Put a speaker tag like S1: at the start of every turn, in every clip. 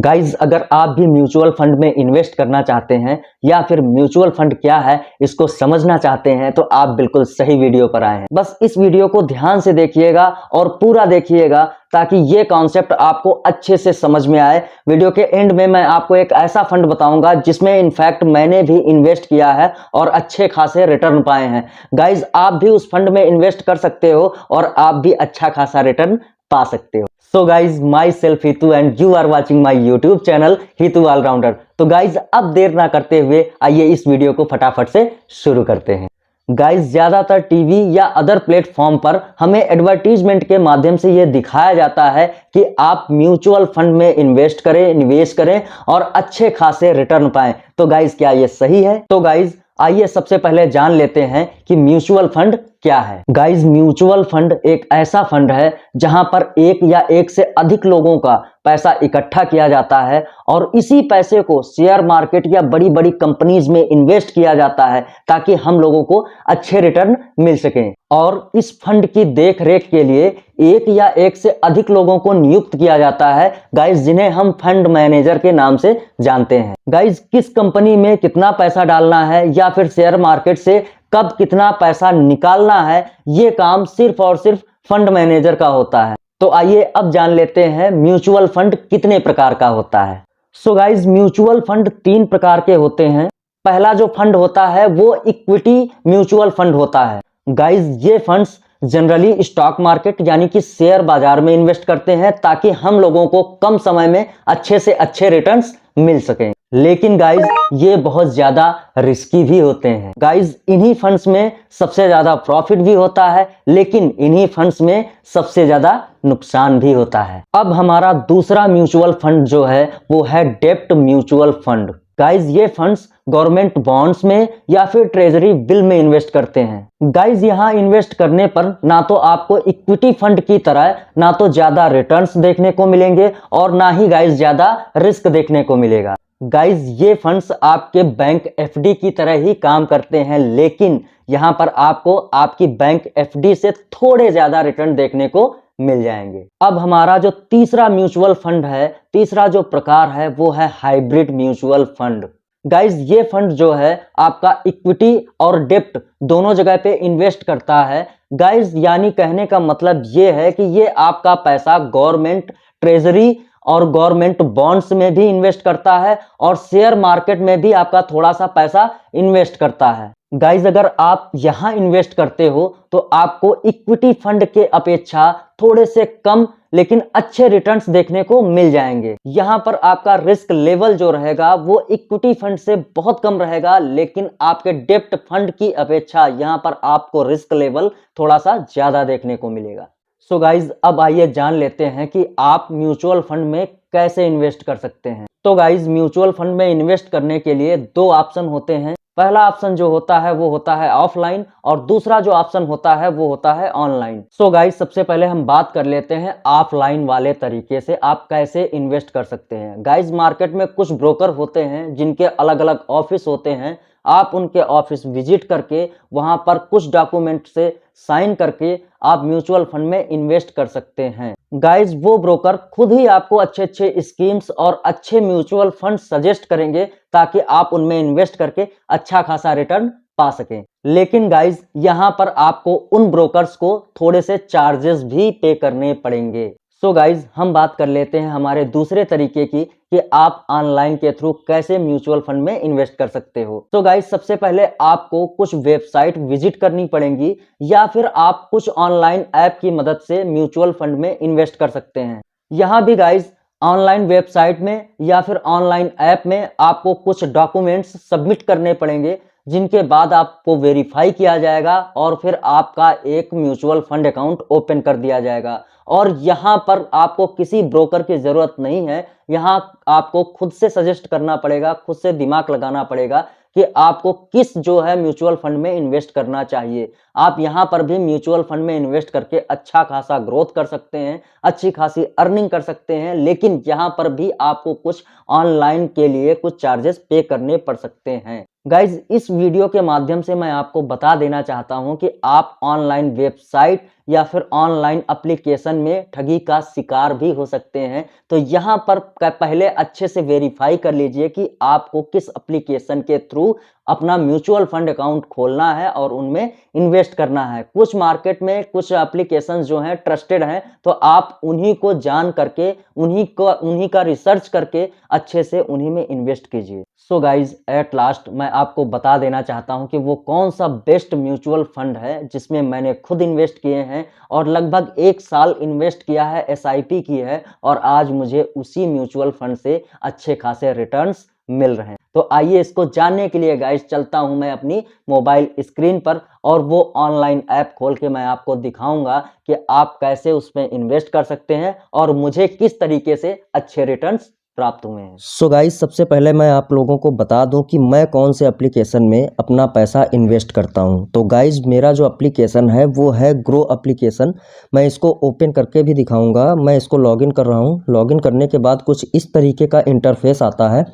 S1: Guys, अगर आप भी म्यूचुअल फंड में इन्वेस्ट करना चाहते हैं या फिर म्यूचुअल फंड क्या है इसको समझना चाहते हैं तो आप बिल्कुल सही वीडियो पर आए हैं। बस इस वीडियो को ध्यान से देखिएगा और पूरा देखिएगा ताकि ये कॉन्सेप्ट आपको अच्छे से समझ में आए। वीडियो के एंड में मैं आपको एक ऐसा फंड बताऊंगा जिसमें इनफैक्ट मैंने भी इन्वेस्ट किया है और अच्छे खासे रिटर्न पाए हैं। गाइज, आप भी उस फंड में इन्वेस्ट कर सकते हो और आप भी अच्छा खासा रिटर्न पा सकते हो। So guys, myself Hitu and you are watching my YouTube channel Hitu allrounder. तो गाइज, अब देर ना करते हुए आइए इस वीडियो को फटाफट से शुरू करते हैं। गाइज, ज्यादातर टीवी या अदर प्लेटफॉर्म पर हमें एडवर्टीजमेंट के माध्यम से यह दिखाया जाता है कि आप म्यूचुअल फंड में इन्वेस्ट करें, निवेश करें और अच्छे खासे रिटर्न पाएं। तो गाइज, क्या यह सही है? तो गाइज, आइए सबसे पहले जान लेते हैं कि म्यूचुअल फंड क्या है। गाइज, म्यूचुअल फंड एक ऐसा फंड है जहां पर एक या एक से अधिक लोगों का पैसा इकट्ठा किया जाता है और इसी पैसे को शेयर मार्केट या बड़ी बड़ी कंपनीज में इन्वेस्ट किया जाता है ताकि हम लोगों को अच्छे रिटर्न मिल सकें। और इस फंड की देख रेख के लिए एक या एक से अधिक लोगों को नियुक्त किया जाता है गाइज, जिन्हें हम फंड मैनेजर के नाम से जानते हैं। गाइज, किस कंपनी में कितना पैसा डालना है या फिर शेयर मार्केट से कब कितना पैसा निकालना है, ये काम सिर्फ और सिर्फ फंड मैनेजर का होता है। तो आइए अब जान लेते हैं म्यूचुअल फंड कितने प्रकार का होता है। सो गाइज, म्यूचुअल फंड 3 प्रकार के होते हैं। पहला जो फंड होता है वो इक्विटी म्यूचुअल फंड होता है। गाइज, ये फंड्स जनरली स्टॉक मार्केट यानी कि शेयर बाजार में इन्वेस्ट करते हैं ताकि हम लोगों को कम समय में अच्छे से अच्छे रिटर्न्स मिल सकें। लेकिन गाइज, ये बहुत ज्यादा रिस्की भी होते हैं। गाइज, इन्हीं फंड्स में सबसे ज्यादा प्रॉफिट भी होता है लेकिन इन्हीं फंड्स में सबसे ज्यादा नुकसान भी होता है। अब हमारा दूसरा म्यूचुअल फंड जो है वो है डेब्ट म्यूचुअल फंड। गाइज, ये फंड्स गवर्नमेंट बॉन्ड्स में या फिर ट्रेजरी बिल में इन्वेस्ट करते हैं। गाइज, यहाँ इन्वेस्ट करने पर ना तो आपको इक्विटी फंड की तरह ना तो ज्यादा रिटर्न्स देखने को मिलेंगे और ना ही गाइज ज्यादा रिस्क देखने को मिलेगा। गाइज, ये फंड्स आपके बैंक एफडी की तरह ही काम करते हैं लेकिन यहां पर आपको आपकी बैंक एफडी से थोड़े ज्यादा रिटर्न देखने को मिल जाएंगे। अब हमारा जो तीसरा म्यूचुअल फंड है, तीसरा जो प्रकार है वो है हाइब्रिड म्यूचुअल फंड। गाइज, ये फंड जो है आपका इक्विटी और डेब्ट दोनों जगह पे इन्वेस्ट करता है। गाइज, यानी कहने का मतलब ये है कि ये आपका पैसा गवर्नमेंट ट्रेजरी और गवर्नमेंट बॉन्ड्स में भी इन्वेस्ट करता है और शेयर मार्केट में भी आपका थोड़ा सा पैसा इन्वेस्ट करता है। गाइज, अगर आप यहां इन्वेस्ट करते हो तो आपको इक्विटी फंड के अपेक्षा थोड़े से कम लेकिन अच्छे रिटर्न्स देखने को मिल जाएंगे। यहां पर आपका रिस्क लेवल जो रहेगा वो इक्विटी फंड से बहुत कम रहेगा लेकिन आपके डेब्ट फंड की अपेक्षा यहां पर आपको रिस्क लेवल थोड़ा सा ज्यादा देखने को मिलेगा। सो गाइज, अब आइए जान लेते हैं कि आप म्यूचुअल फंड में कैसे इन्वेस्ट कर सकते हैं। तो गाइज, म्यूचुअल फंड में इन्वेस्ट करने के लिए 2 ऑप्शन होते हैं। पहला ऑप्शन जो होता है वो होता है ऑफलाइन और दूसरा जो ऑप्शन होता है वो होता है ऑनलाइन। सो गाइज, सबसे पहले हम बात कर लेते हैं ऑफलाइन वाले तरीके से आप कैसे इन्वेस्ट कर सकते हैं। गाइज, मार्केट में कुछ ब्रोकर होते हैं जिनके अलग अलग ऑफिस होते हैं। आप उनके ऑफिस विजिट करके वहां पर कुछ डॉक्यूमेंट से साइन करके आप म्यूचुअल फंड में इन्वेस्ट कर सकते हैं। गाइज, वो ब्रोकर खुद ही आपको अच्छे अच्छे स्कीम्स और अच्छे म्यूचुअल फंड सजेस्ट करेंगे ताकि आप उनमें इन्वेस्ट करके अच्छा खासा रिटर्न पा सकें। लेकिन गाइज, यहां पर आपको उन ब्रोकर्स को थोड़े से चार्जेस भी पे करने पड़ेंगे। सो गाइज, हम बात कर लेते हैं हमारे दूसरे तरीके की कि आप ऑनलाइन के थ्रू कैसे म्यूचुअल फंड में इन्वेस्ट कर सकते हो। तो गाइज, सबसे पहले आपको कुछ वेबसाइट विजिट करनी पड़ेंगी या फिर आप कुछ ऑनलाइन ऐप की मदद से म्यूचुअल फंड में इन्वेस्ट कर सकते हैं। यहाँ भी गाइज ऑनलाइन वेबसाइट में या फिर ऑनलाइन ऐप में आपको कुछ डॉक्यूमेंट्स सबमिट करने पड़ेंगे जिनके बाद आपको वेरीफाई किया जाएगा और फिर आपका एक म्यूचुअल फंड अकाउंट ओपन कर दिया जाएगा। और यहां पर आपको किसी ब्रोकर की जरूरत नहीं है, यहां आपको खुद से सजेस्ट करना पड़ेगा, खुद से दिमाग लगाना पड़ेगा कि आपको किस जो है म्यूचुअल फंड में इन्वेस्ट करना चाहिए। आप यहाँ पर भी म्यूचुअल फंड में इन्वेस्ट करके अच्छा खासा ग्रोथ कर सकते हैं, अच्छी खासी अर्निंग कर सकते हैं। लेकिन यहाँ पर भी आपको कुछ ऑनलाइन के लिए कुछ चार्जेस पे करने पड़ सकते हैं। गाइज, इस वीडियो के माध्यम से मैं आपको बता देना चाहता हूं कि आप ऑनलाइन वेबसाइट या फिर ऑनलाइन एप्लीकेशन में ठगी का शिकार भी हो सकते हैं। तो यहाँ पर पहले अच्छे से वेरीफाई कर लीजिए कि आपको किस एप्लीकेशन के थ्रू अपना म्यूचुअल फंड अकाउंट खोलना है और उनमें इन्वेस्ट करना है। कुछ मार्केट में कुछ एप्लीकेशंस जो हैं ट्रस्टेड हैं, तो आप उन्हीं को जान करके उन्हीं का रिसर्च करके अच्छे से उन्हीं में इन्वेस्ट कीजिए। सो गाइज, एट लास्ट मैं आपको बता देना चाहता हूं कि वो कौन सा बेस्ट म्यूचुअल फंड है जिसमें मैंने खुद इन्वेस्ट किए हैं और लगभग 1 साल इन्वेस्ट किया है, SIP की है, और आज मुझे उसी म्यूचुअल फंड से अच्छे खासे रिटर्न्स मिल रहे हैं। तो आइए इसको जानने के लिए गाइज चलता हूं मैं अपनी मोबाइल स्क्रीन पर और वो ऑनलाइन ऐप खोल के मैं आपको दिखाऊंगा कि आप कैसे उसमें इन्वेस्ट कर सकते हैं और मुझे किस तरीके से अच्छे रिटर्न्स प्राप्त हुए हैं। सो गाइस, सबसे पहले मैं आप लोगों को बता दूं कि मैं कौन से एप्लीकेशन में अपना पैसा इन्वेस्ट करता हूं। तो गाइस, मेरा जो एप्लीकेशन है वो है ग्रो एप्लीकेशन। मैं इसको ओपन करके भी दिखाऊंगा। मैं इसको लॉगिन कर रहा हूं। लॉगिन करने के बाद कुछ इस तरीके का इंटरफेस आता है।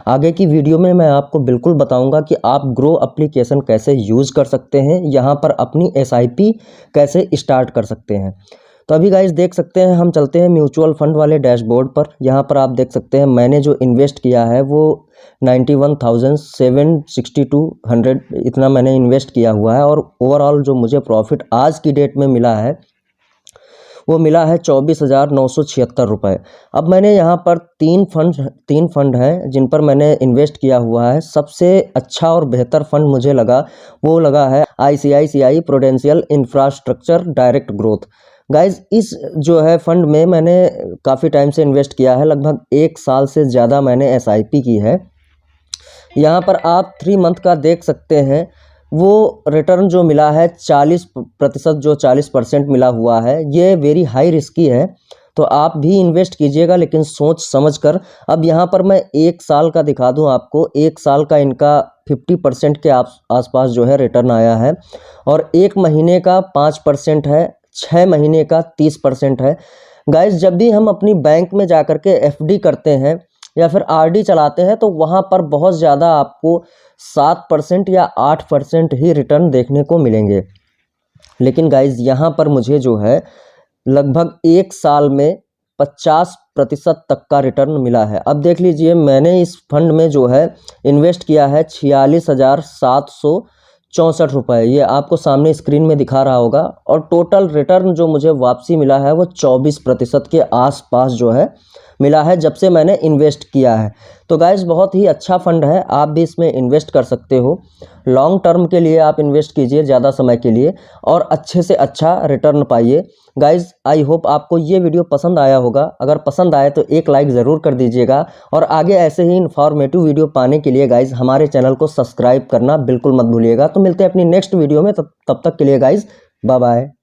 S1: आगे की वीडियो में मैं आपको बिल्कुल बताऊंगा कि आप ग्रो एप्लीकेशन कैसे यूज कर सकते हैं, यहाँ पर अपनी SIP कैसे स्टार्ट कर सकते हैं। तो अभी गाइस देख सकते हैं, हम चलते हैं म्यूचुअल फंड वाले डैशबोर्ड पर। यहाँ पर आप देख सकते हैं मैंने जो इन्वेस्ट किया है वो 91,762 इतना मैंने इन्वेस्ट किया हुआ है। और ओवरऑल जो मुझे प्रॉफिट आज की डेट में मिला है वो मिला है 24,976 रुपये। अब मैंने यहाँ पर तीन फंड हैं जिन पर मैंने इन्वेस्ट किया हुआ है। सबसे अच्छा और बेहतर फंड मुझे लगा वो लगा है ICICI prudential infrastructure direct growth. Guys, इस जो है फंड में मैंने काफ़ी टाइम से इन्वेस्ट किया है, लगभग 1 साल से ज़्यादा मैंने SIP की है। यहाँ पर आप 3 मंथ का देख सकते हैं, वो रिटर्न जो मिला है 40%, जो 40% मिला हुआ है, ये वेरी हाई रिस्की है। तो आप भी इन्वेस्ट कीजिएगा लेकिन सोच समझ कर। अब यहाँ पर मैं 1 साल का दिखा दूँ आपको। 1 साल का इनका 50% के आसपास जो है रिटर्न आया है और 1 महीने का 5% है, 6 महीने का 30% है। गाइस, जब भी हम अपनी बैंक में जाकर के FD करते हैं या फिर RD चलाते हैं तो वहाँ पर बहुत ज़्यादा आपको 7% या 8% ही रिटर्न देखने को मिलेंगे। लेकिन गाइस, यहाँ पर मुझे जो है लगभग 1 साल में 50% तक का रिटर्न मिला है। अब देख लीजिए, मैंने इस फंड में जो है इन्वेस्ट किया है 46,764 रुपये। ये आपको सामने स्क्रीन में दिखा रहा होगा। और टोटल रिटर्न जो मुझे वापसी मिला है वो 24% के आसपास जो है मिला है जब से मैंने इन्वेस्ट किया है। तो गाइस, बहुत ही अच्छा फंड है, आप भी इसमें इन्वेस्ट कर सकते हो। लॉन्ग टर्म के लिए आप इन्वेस्ट कीजिए, ज़्यादा समय के लिए, और अच्छे से अच्छा रिटर्न पाइए। गाइस, आई होप आपको ये वीडियो पसंद आया होगा। अगर पसंद आए तो एक लाइक ज़रूर कर दीजिएगा और आगे ऐसे ही इन्फॉर्मेटिव वीडियो पाने के लिए गाइस हमारे चैनल को सब्सक्राइब करना बिल्कुल मत भूलिएगा। तो मिलते हैं अपनी नेक्स्ट वीडियो में, तब तक के लिए गाइस बाय बाय।